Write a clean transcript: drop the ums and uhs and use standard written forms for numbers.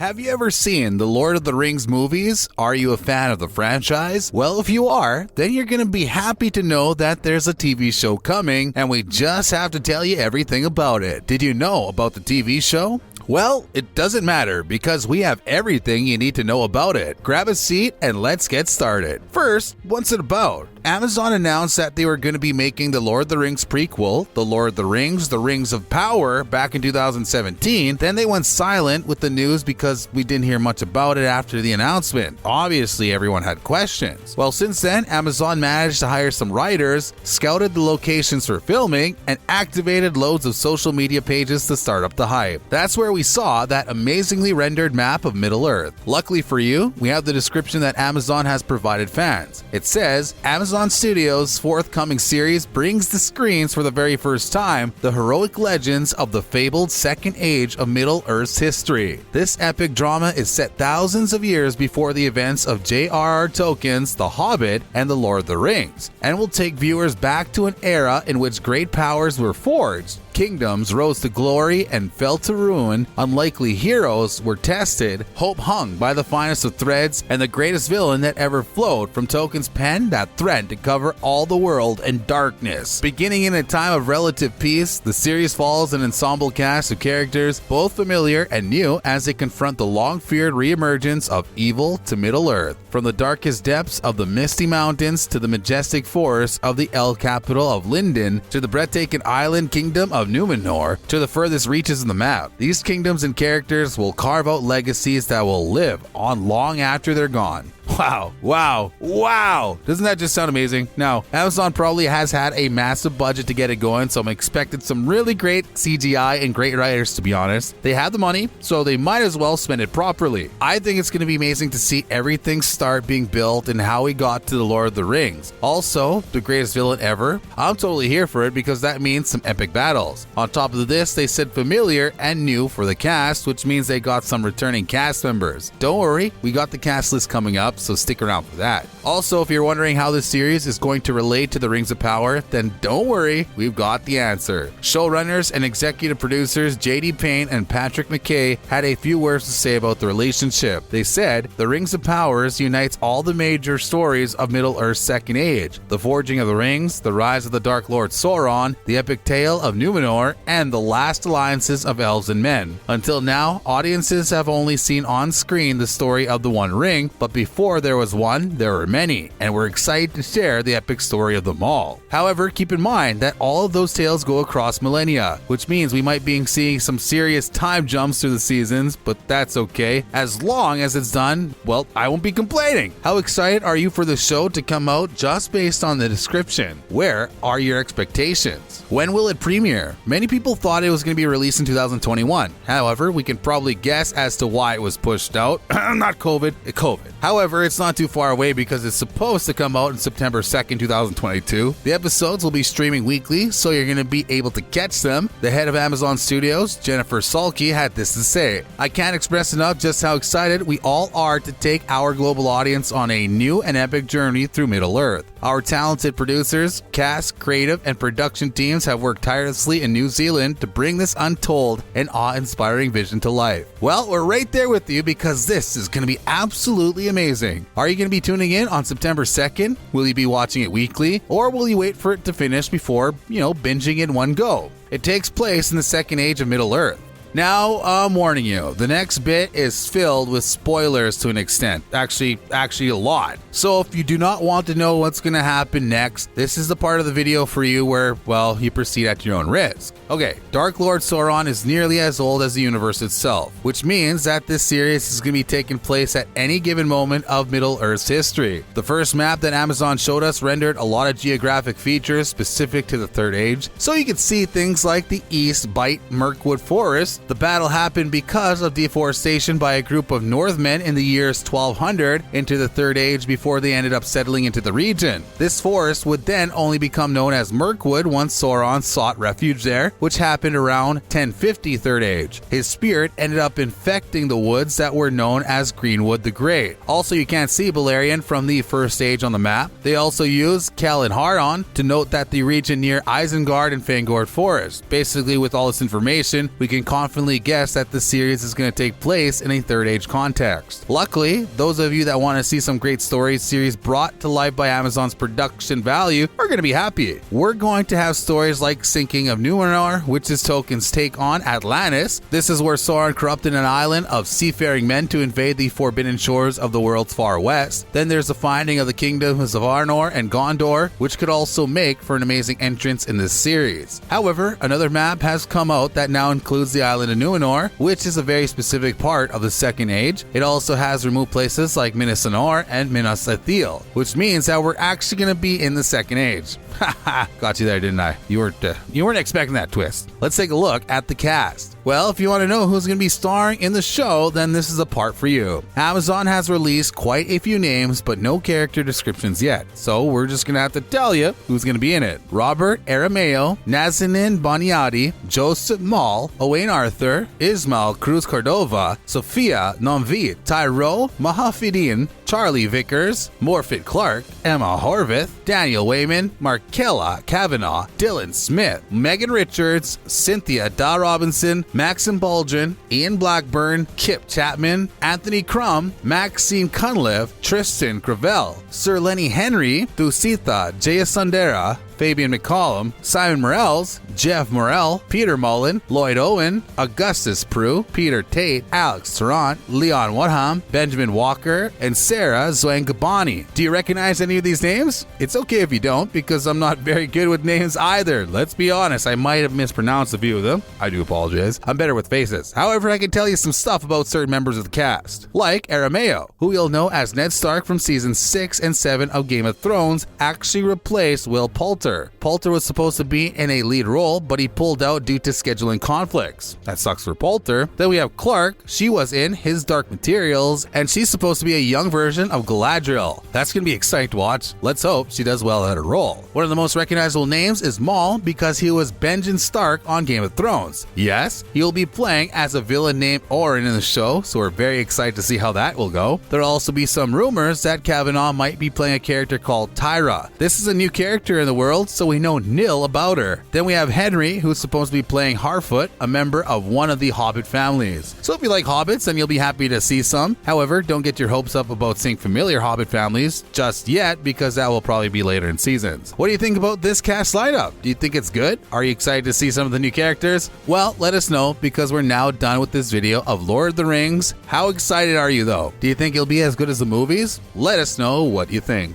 Have you ever seen the Lord of the Rings movies? Are you a fan of the franchise? Well, if you are, then you're going to be happy to know that there's a TV show coming, and we just have to tell you everything about it. Did you know about the TV show? Well, it doesn't matter because we have everything you need to know about it. Grab a seat and let's get started. First, what's it about? Amazon announced that they were going to be making the Lord of the Rings prequel, The Lord of the Rings of Power, back in 2017. Then they went silent with the news because we didn't hear much about it after the announcement. Obviously, everyone had questions. Well, since then, Amazon managed to hire some writers, scouted the locations for filming, and activated loads of social media pages to start up the hype. That's where we saw that amazingly rendered map of Middle-earth. Luckily for you, we have the description that Amazon has provided fans. It says, Amazon Studios' forthcoming series brings to screens for the very first time the heroic legends of the fabled Second Age of Middle-earth's history. This epic drama is set thousands of years before the events of J.R.R. Tolkien's The Hobbit and The Lord of the Rings, and will take viewers back to an era in which great powers were forged, kingdoms rose to glory and fell to ruin, unlikely heroes were tested, hope hung by the finest of threads, and the greatest villain that ever flowed from Tolkien's pen that threatened to cover all the world in darkness. Beginning in a time of relative peace, the series follows an ensemble cast of characters, both familiar and new, as they confront the long-feared reemergence of evil to Middle-earth. From the darkest depths of the misty mountains to the majestic forests of the elf capital of Lindon, to the breathtaking island kingdom of Numenor, to the furthest reaches of the map. These kingdoms and characters will carve out legacies that will live on long after they're gone. Wow. Doesn't that just sound amazing? Now, Amazon probably has had a massive budget to get it going, so I'm expecting some really great CGI and great writers, to be honest. They have the money, so they might as well spend it properly. I think it's going to be amazing to see everything start being built and how we got to the Lord of the Rings. Also, the greatest villain ever. I'm totally here for it because that means some epic battles. On top of this, they said familiar and new for the cast, which means they got some returning cast members. Don't worry, we got the cast list coming up, so stick around for that. Also, if you're wondering how this series is going to relate to the Rings of Power, then don't worry, we've got the answer. Showrunners and executive producers J.D. Payne and Patrick McKay had a few words to say about the relationship. They said, The Rings of Power unites all the major stories of Middle-earth's Second Age, the forging of the rings, the rise of the Dark Lord Sauron, the epic tale of Numenor, and the last alliances of elves and men. Until now, audiences have only seen on screen the story of the One Ring, but before there was one, there were many, and we're excited to share the epic story of them all. However, keep in mind that all of those tales go across millennia, which means we might be seeing some serious time jumps through the seasons, but that's okay. As long as it's done, well, I won't be complaining. How excited are you for the show to come out just based on the description? Where are your expectations? When will it premiere? Many people thought it was going to be released in 2021. However, we can probably guess as to why it was pushed out. Not COVID. However, it's not too far away because it's supposed to come out on September 2nd, 2022. The episodes will be streaming weekly, so you're going to be able to catch them. The head of Amazon Studios, Jennifer Salke, had this to say, I can't express enough just how excited we all are to take our global audience on a new and epic journey through Middle-earth. Our talented producers, cast, creative, and production teams have worked tirelessly in New Zealand to bring this untold and awe-inspiring vision to life. Well, we're right there with you because this is going to be absolutely amazing. Are you going to be tuning in on September 2nd? Will you be watching it weekly? Or will you wait for it to finish before, binging in one go? It takes place in the Second Age of Middle-earth. Now, I'm warning you, the next bit is filled with spoilers to an extent. Actually a lot. So if you do not want to know what's going to happen next, this is the part of the video for you where, well, you proceed at your own risk. Okay, Dark Lord Sauron is nearly as old as the universe itself, which means that this series is going to be taking place at any given moment of Middle-earth's history. The first map that Amazon showed us rendered a lot of geographic features specific to the Third Age, so you could see things like the East Bite Mirkwood Forest. The battle happened because of deforestation by a group of Northmen in the years 1200 into the Third Age before they ended up settling into the region. This forest would then only become known as Mirkwood once Sauron sought refuge there, which happened around 1050 Third Age. His spirit ended up infecting the woods that were known as Greenwood the Great. Also, you can't see Beleriand from the First Age on the map. They also use Kel and Haron to note that the region near Isengard and Fangord Forest. Basically, with all this information, we can confidently definitely guess that the series is going to take place in a Third Age context. Luckily, those of you that want to see some great stories series brought to life by Amazon's production value are going to be happy. We're going to have stories like Sinking of Numenor, which is Tolkien's take on Atlantis. This is where Sauron corrupted an island of seafaring men to invade the forbidden shores of the world's far west. Then there's the finding of the kingdoms of Arnor and Gondor, which could also make for an amazing entrance in this series. However, another map has come out that now includes the island of Numenor, which is a very specific part of the Second Age. It also has removed places like Minas Anor and Minas Ithil, which means that we're actually going to be in the Second Age. Haha, got you there, didn't I? You weren't expecting that twist. Let's take a look at the cast. Well, if you want to know who's going to be starring in the show, then this is a part for you. Amazon has released quite a few names, but no character descriptions yet, so we're just going to have to tell you who's going to be in it. Robert Arameo, Nazanin Boniadi, Joseph Mall, Owain Arthur, Ismael Cruz Cordova, Sophia Nomvit, Tyro Mahafidin, Charlie Vickers, Morfydd Clark, Emma Horvath, Daniel Wayman, Markella Kavanaugh, Dylan Smith, Megan Richards, Cynthia Da Robinson, Maxim Baldwin, Ian Blackburn, Kip Chapman, Anthony Crum, Maxine Cunliffe, Tristan Gravel, Sir Lenny Henry, Dusitha Jayasundara, Fabian McCollum, Simon Morels, Jeff Morel, Peter Mullen, Lloyd Owen, Augustus Prue, Peter Tate, Alex Tarrant, Leon Woodham, Benjamin Walker, and Sarah Zwangabani. Do you recognize any of these names? It's okay if you don't, because I'm not very good with names either. Let's be honest, I might have mispronounced a few of them. I do apologize. I'm better with faces. However, I can tell you some stuff about certain members of the cast, like Arameo, who you'll know as Ned Stark from seasons 6 and 7 of Game of Thrones, actually replaced Will Poulter. Poulter was supposed to be in a lead role, but he pulled out due to scheduling conflicts. That sucks for Poulter. Then we have Clark. She was in His Dark Materials, and she's supposed to be a young version of Galadriel. That's going to be exciting to watch. Let's hope she does well at her role. One of the most recognizable names is Maul, because he was Benjen Stark on Game of Thrones. Yes, he'll be playing as a villain named Orin in the show, so we're very excited to see how that will go. There'll also be some rumors that Kavanaugh might be playing a character called Tyra. This is a new character in the world, so we know nil about her. Then we have Henry, who's supposed to be playing Harfoot, a member of one of the Hobbit families. So if you like Hobbits, then you'll be happy to see some. However, don't get your hopes up about seeing familiar Hobbit families just yet, because that will probably be later in seasons. What do you think about this cast lineup? Do you think it's good? Are you excited to see some of the new characters? Well, let us know, because we're now done with this video of Lord of the Rings. How excited are you though? Do you think it'll be as good as the movies? Let us know what you think.